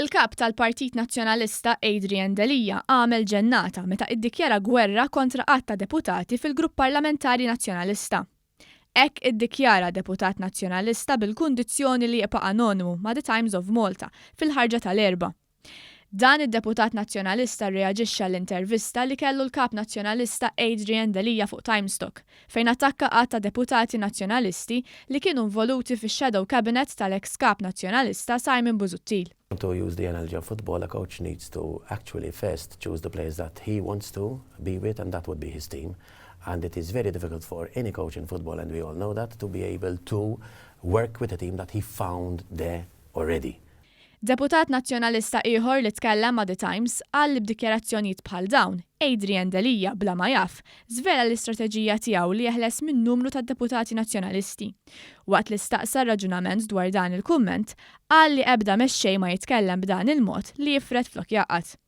Il-kap tal-Partit Nazzjonalista Adrian Delija għamel ġennata meta iddikjara gwerra kontra qatt ta' deputati fil-Grupp Parlamentari Nazzjonalista. Hekk iddikjara deputat nazzjonalista bil-kundizzjoni li jibqa' anonimu ma' The Times of Malta fil-ħarġa tal-erba'. Dan id-deputat nazzjonalista reaġixxa l-intervista li kellu l-kap nazzjonalista Adrian Delija fuq Timestock, fejn attakka qatt ta' deputati nazzjonalisti li kienu involuti fix-shadow cabinet tal-ex kap nazzjonalista Simon Busuttil. To use the analogy of football, a coach needs to actually first choose the players that he wants to be with, and that would be his team. And it is very difficult for any coach in football, and we all know that, to be able to work with a team that he found there already. Deputat nazzjonalista ieħor li tkellem ma' The Times qal li b'dikjarazzjonijiet bħal dawn, Adrian Delija bla ma jaf, żvela l-istrateġija tiegħu li jeħles minn numru ta' deputati nazzjonalisti. Waqt li staqsa raġunament dwar dan il-kumment, qal li ebda mexxej ma jitkellem b'dan il-mod li jifret flok jaqgħad.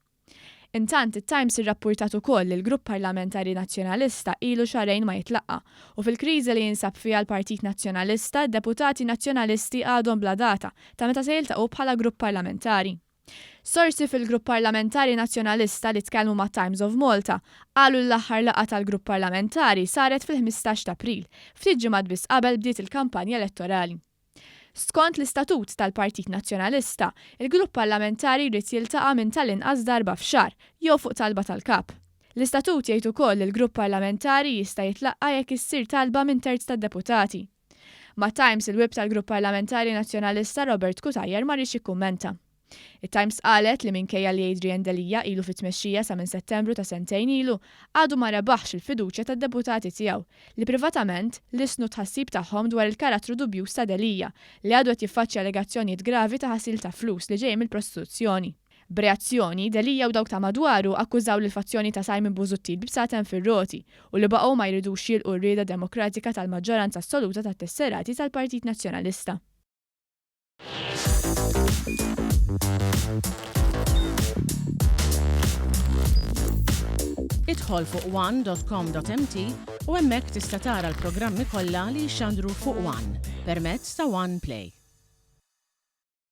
Intant it-Times irrappurtat ukoll li l-Grupp Parlamentari Nazzjonalista ilu xarejn ma jitlaqqa u fil-kriżi li jinsab fiha l-Partit Nazzjonalista d-deputati nazzjonalisti għadhom bla data ta' meta se jiltaqgħu bħala grupp parlamentari. Sorsi fil-Grupp Parlamentari Nazzjonalista li tkellmu ma' Times of Malta qalu l-aħħar laqgħa tal-Grupp Parlamentari saret fil-15 ta' April, ftit ġimgħat biss qabel bdiet il-kampanja elettorali. Skont l-istatut tal-Partit Nazzjonalista, il-Grupp Parlamentari jrid jiltaqa' minn tal-inqas darba f'xahar jew fuq talba tal-kap. L-istatut jgħid ukoll li l-Grupp Parlamentari jista' jitlaqqa jekk issir talba minn terz tad-deputati. Ma' Times il-wib tal-Grupp Parlamentari Nazzjonalista Robert Kutajjar ma rridx jikkummenta. It-Times qalet li minkejja li Adrian Delija ilu fit-tmexxija sa minn Settembru ta' sentejn ilu għadu ma rebaħx il-fiduċja tad-deputati tiegħu li privatament lisnu tħassib tagħhom dwar il-karattru dubjuż ta' Delija li għadu qed jiffaċċja allegazzjonijiet gravi ta' ħasil ta' flus li ġej mill-prostituzzjoni. B'reazzjoni, Delija u dawk ta' madwaru akkużaw l-fazzjoni ta' Simon Busuttil b'bsaten fir-roti u li baqgħu ma jridux jilqu r-rieda demokratika tal-maġġoranza assoluta tat-tesserati tal-Partit Nazzjonalista. Idħol fuq one.com.mt u hemmhekk tista' tara l-programmi kollha li jxandru fuq One permezz ta' One Play.